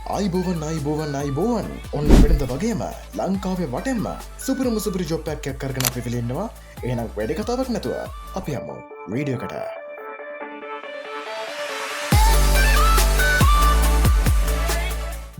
අයිබෝවන් ඔන්න වෙනද වගේම ලංකාවේ වටෙන්ම සුපරම සුපරි ජොප්පැක් කරගෙන අපි විලින්නවා. එහෙනම් වැඩි කතාවක් නැතුව අපි යමු වීඩියෝකට.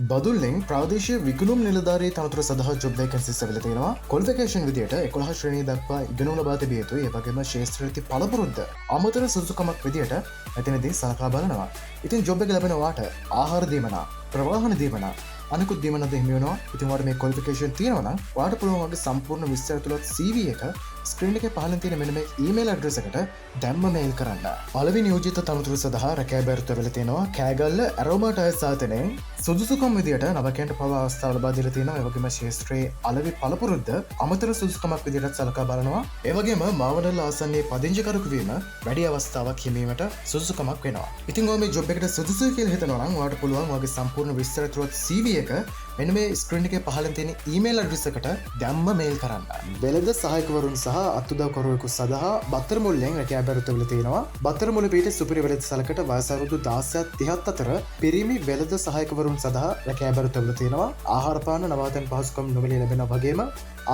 බදුල්ලෙන් ප්‍රාදේශීය විකුණුම් නිලධාරී තනතුර සඳහා ජොබ් වේකන්සි සැවල තියෙනවා. ක්වොලිෆිකේෂන් විදියට 11 ශ්‍රේණිය දක්වා ඉගෙනු ලබා තිබිය යුතුයි. ඒ වගේම ශාස්ත්‍රීය පළපුරුද්ද අමතර සුසුකමක් විදියට එතනදී සලකා බලනවා. ඉතින් ජොබ් එක ලැබෙනවාට ආහාර දීමන, ප්‍රවාහන දීමන, අනිකුත් දීමනද හිමි වෙනවා. ඉතින් ඔයාලට මේ ක්වොලිෆිකේෂන් තියෙනවා නම් ඔයාලට පුළුවන් වගේ සම්පූර්ණ විස්තර තුලත් CV එක ස්ක්‍රීන් එකේ පහළින් තියෙන මෙන්න මේ ඊමේල් ඇඩ්‍රස් එකට දැම්ම මේල් කරන්න. පළවෙනි නියෝජිත තනතුර සඳහා රැකෑ බැරිතුර වෙලා තියෙනවා. කෑගල්ල ඇරෝමා ටයර්ස් ආයතනයෙන් සුදුසුකම් විදියට නවකයන්ට පවා අවස්ථාව ලබා දීලා තියෙනවා. ඒ වගේම ශාස්ත්‍රීය අලෙවි පළපුරුද්ද අමතර සුදුසුකමක් විදියට සලකා බලනවා. ඒ වගේම මාවනල්ල ආසන්නයේ පදිංචිකරුවෙකු වීම වැඩි අවස්ථාවක් හිමීමට සුදුසුකමක් වෙනවා. ඉතින් ඔයා මේ ජොබ් එකට සුදුසුයි කියලා හිතනවා නම් ඔයාලට පුළුවන් ඔයාගේ සම්පූර්ණ විස්තර තුලත් CV එක මෙන්න මේ ස්ක්‍රීන් එකේ පහළින් තියෙන ඊමේල් ඇඩ්‍රස් එකට දැම්ම මේල් කරන්න. වෙළඳ සහායකවරුන් සහ අත්උදව්කරුවෙකු සඳහා බත්තර මුල්ලෙන් රැකියා බැරිතුර වෙලා තියෙනවා. බත්තර මුල්ල පිට සුපිරි වෙළඳ සලකට වයස අවුරුදු 16ත් 30ත් අතර පිරිමි වෙළඳ සහායකවරුන් සඳහා රැකියා බැරිතුර වෙලා තියෙනවා. ආහාර පාන නවාතැන් පහසුකම් නොමිලේ ලැබෙනා වගේම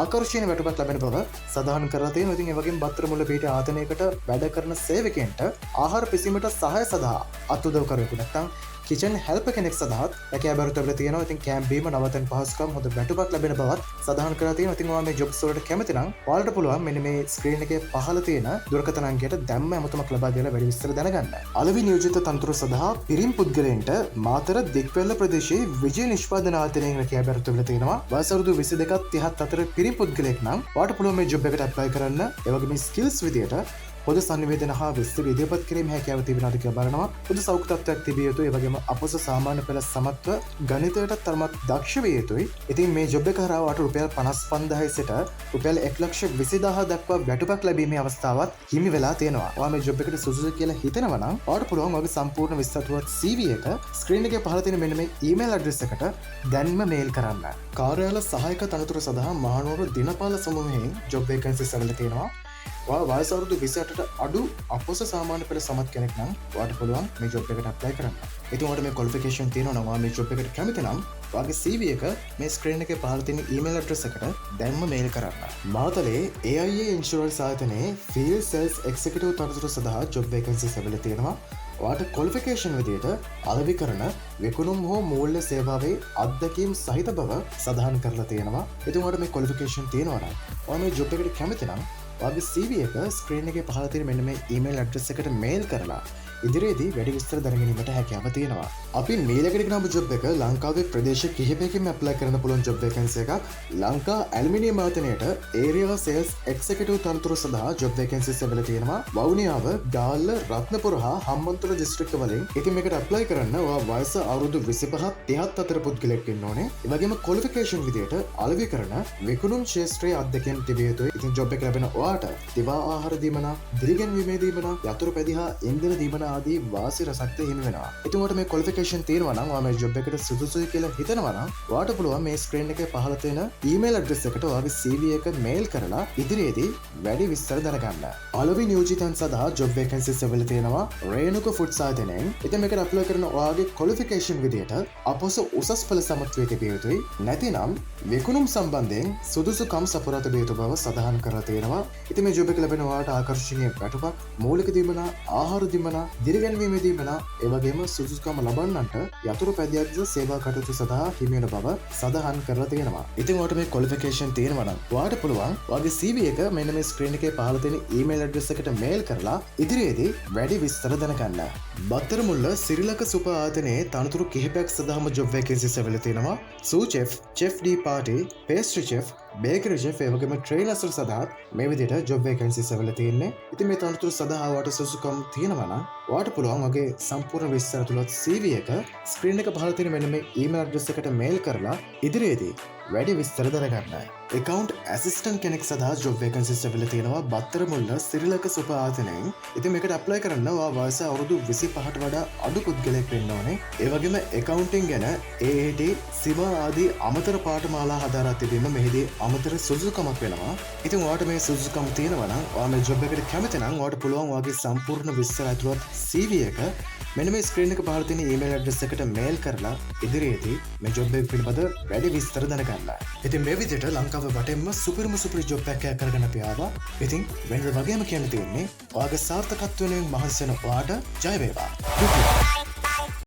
ආකර්ෂණීය වැටුපක් ලැබෙන බව සඳහන් කරලා තියෙනවා. ඉතින් ඒ වගේම බත්තර මුල්ල පිට ආයතනයකට වැඩ කරන සේවකයන්ට ආහාර පිසීමට සහාය සඳහා අත්උදව්කරුවෙකු නැත්නම් කිචන් හෙල්ප කෙනෙක් සඳහාත් රැකියා බැරිතුර වෙලා තියෙනවා. ඉතින් කැම්ප් බීම නවතැන් පහසුකම් හොඳ වැටුපක් ලැබෙන බවත් සඳහන් කරලා තියෙනවා. ඉතින් ඔයා මේ ජොබ්ස් වලට කැමති නම් ඔයාලට පුළුවන් මෙන්න මේ ස්ක්‍රීන් එකේ පහළ තියෙන දුරකථන අංකයට දැම්ම ඇමතුමක් ලබා දීලා වැඩි විස්තර දැනගන්න. අලෙවි නියෝජිත තනතුර සඳහා පිරිම් පුද්ගලයන්ට මාතර දික්වැල්ල ප්‍රදේශයේ විජය නිෂ්පාදන ආයතනයෙන් රැකියා බැරිතුර වෙලා තියෙනවා. වයස අවුරුදු 22ත් 30ත් අතර පිරිම් පුද්ගලයෙක් නම් ඔයාලට පුළුවන් මේ ජොබ් එකට ඇප්ලයි කරන්න. ඒ වගේම ස්කිල්ස් විදියට පොද සංනිවේදන හා විස්තර ඉදිරිපත් කිරීම හැකියාව තිබෙනවාද කියලා බලනවා. පොදු සෞඛ්‍ය තත්ත්වයක් තිබිය යුතුයි. ඒ වගේම අපොස සාමාන්‍ය පෙළ සමත්ව ගණිතයට තරමක් දක්ෂ විය යුතුයි. ඉතින් මේ ජොබ් එක කරා වට රුපියල් 55000 සිට රුපියල් 120000 දක්වා වැටුපක් ලැබීමේ අවස්ථාවක් හිමි වෙලා තියෙනවා. ඔයා මේ ජොබ් එකට සුදුසු කියලා හිතනවා නම් ඔයාලට පුළුවන් ඔයාගේ සම්පූර්ණ විස්තරතුවත් CV එක ස්ක්‍රීන් එකේ පහළ තියෙන මෙන්න මේ ඊමේල් ඇඩ්‍රස් එකට දැන්ම මේල් කරන්න. කාර්යාල සහායක තනතුර සඳහා මහනුවර දිනපාල සමූහයෙන් ජොබ් වේකන්සිස් අවල තියෙනවා. වයස අවුරුදු 28ට අඩු අපොස සාමාන්‍ය පෙළ සමත් කෙනෙක් නම් ඔයාලට පුළුවන් මේ ජොබ් එකට ඇප්ලයි කරන්න. ඉතින් ඔයාලට මේ ක්වොලිෆිකේෂන් තියෙනවා නම් ඔයා මේ ජොබ් එකට කැමති නම් ඔයාගේ CV එක මේ ස්ක්‍රීන් එකේ පහළ තියෙන ඊමේල් ඇඩ්‍රස් එකට දැන්ම මේල් කරන්න. මාතලේ AIA ඉන්ෂුරන්ස් ආයතනයේ ෆීල්ඩ් සෙල්ස් එක්සිකියුටිව් තනතුර සඳහා ජොබ් වේකන්සිස් අවල තියෙනවා. ඔයාට ක්වොලිෆිකේෂන් විදියට අලෙවි කරන විකුණුම් හෝ මූල්‍ය සේවාවේ අත්දැකීම් සහිත බව සඳහන් කරලා තියෙනවා. ඉතින් ඔයාලට මේ ක්වොලිෆිකේෂන් තියෙනවා නම් ඔයා මේ ජොබ් එකට කැමති නම් ඔයාගේ CV එක ස්ක්‍රීන් එකේ පහළ තියෙන මෙන්න මේ ඊමේල් ඇඩ්‍රස් එකට මේල් කරලා ඉදිරියේදී වැඩි විස්තර දැනගැනීමට හැකියාව තියෙනවා. අපි මේලකට ගෙනාවු ජොබ් එක ලංකාවේ ප්‍රදේශ කිහිපයකින්ම ඇප්ලයි කරන්න පුළුවන් ජොබ් වේකන්සි එකක්. ලංකා ඇලුමිනියම් ආයතනයට ඒරියා සේල්ස් එක්සිකියුටිව් තනතුර සඳහා ජොබ් වේකන්සිස් ලැබිලා තියෙනවා. වවුනියාව, ගාල්ල, රත්නපුර හා හම්බන්තොට දිස්ත්‍රික්ක වලින්. ඉතින් මේකට ඇප්ලයි කරන්න ඔයා වයස අවුරුදු 25ත් 30ත් අතර පුද්ගලයෙක් වෙන්න ඕනේ. ඒ වගේම ක්වොලිෆිකේෂන් විදියට අලෙවි කරන විකුණුම් ශාස්ත්‍රීය අධ්‍යක්ෂකම් තිබිය යුතුයි. ඉතින් ජොබ් එක ලැබෙන ඔයාට දිවා ආහාර දීමන, දිරිගැන්වීමේ දීමන, යතුරු පැදිහ ඉන්ධන දීමන ආදී වාසි රසක්ද හිමි වෙනවා. ඉතින් ඔයාලට මේ ක්වොලිෆිකේෂන් තියෙනවා නම් ඔයා මේ ජොබ් එකට සුදුසුයි කියලා හිතනවා නම් ඔයාලට පුළුවන් මේ ස්ක්‍රීන් එකේ පහළ තියෙන ඊමේල් ඇඩ්‍රස් එකට ඔයාගේ CV එක මේල් කරලා ඉදිරියේදී වැඩි විස්තර දැනගන්න. අලෙවි නියෝජිතයන් සඳහා ජොබ් වේකන්සිස් අවල තියෙනවා රේණුක ෆුඩ්ස් ආයතනයෙන්. ඉතින් මේකට ඇප්ලයි කරන ඔයාගේ ක්වොලිෆිකේෂන් විදියට අපොස උසස් පෙළ සමත්වයේ තිබිය යුතුයි. නැතිනම් විකුණුම් සම්බන්ධයෙන් සුදුසුකම් සපුරා තිබිය යුතු බව සඳහන් කරලා තියෙනවා. ඉතින් මේ ජොබ් එක ලැබෙන ඔයාට ආකර්ෂණීය වැටුපක්, මූලික දීමන, ආහාර දීමන, දිරිගැන්වීමේ දීමන, ඒ වගේම සුදුසුකම් ලබන්නන්ට යතුරු පැදියක්ද සේවා කටයුතු සඳහා හිමි වෙන බව සඳහන් කරලා තියෙනවා. ඉතින් ඔයාට මේ ක්වොලිෆිකේෂන් තියෙනවා නම් ඔයාට පුළුවන් ඔයාගේ CV එක මෙන්න මේ ස්ක්‍රීන් එකේ පහළ තියෙන ඊමේල් ඇඩ්‍රස් එකට මේල් කරලා ඉදිරියේදී වැඩි විස්තර දැනගන්න. බත්තර මුල්ල සිරිලක සුප ආයතනයේ තනතුරු කිහිපයක් සඳහාම ජොබ් වේකන්සිස් අවල තියෙනවා. Sous chef, chef de partie, pastry chef, bakery chef, ඒ වගේම ට්‍රේනර්ස් සඳහා මේ විදිහට ජොබ් වේකන්සිස් අවල තියෙන්නේ. ඉතින් මේ තනතුරු සඳහා ඔයාට සුසුකම් තියෙනවා නම් ඔයාට පුළුවන් ඔයාගේ සම්පූර්ණ විස්තර තුලත් CV එක ස්ක්‍රීන් එක පහළ තියෙන මෙන්න මේ ඊමේල් ඇඩ්‍රස් එකට මේල් කරලා ඉදිරියේදී වැඩි විස්තර දැනගන්න. එකකවන්් ඇසිස්ටන් කෙනෙක් සඳහා ජොබ් වේකන්සිස් ඇවිල්ලා තියෙනවා බත්තර මුල්ල සිරිලක සුප ආයතනයෙන්. ඉතින් මේකට ඇප්ලයි කරන්නවා වයස අවුරුදු 25ට වඩා අඩු පුද්ගලයෙක් වෙන්න ඕනේ. ඒ වගේම එකකවුන්ටිං ගැන AAT සිවා ආදී අමතර පාඨමාලා හදාරා තිබීම මෙහිදී අමතර සුදුසුකමක් වෙනවා. ඉතින් ඔයාලට මේ සුදුසුකම් තියෙනවා නම් ඔයා මේ ජොබ් එකට කැමති නම් ඔයාලට පුළුවන් ඔයාගේ සම්පූර්ණ විස්තර ඇතුළත් CV එක මෙන්න මේ ස්ක්‍රීන් එක පහළ තියෙන ඊමේල් ඇඩ්‍රස් එකට මේල් කරලා ඉදිරියේදී මේ ජොබ් එක පිළිබඳ වැඩි විස්තර දැනගන්න. ඉතින් මේ විදිහට ලංකාව වටේම සුපිරිම සුපිරි ජොබ් එකක් කරගෙන අපි ආවා. ඉතින් වෙනද වගේම කියන්න තියෙන්නේ ඔයාගේ සාර්ථකත්වයෙන් මහන්සි වෙන ඔයාට ජය වේවා.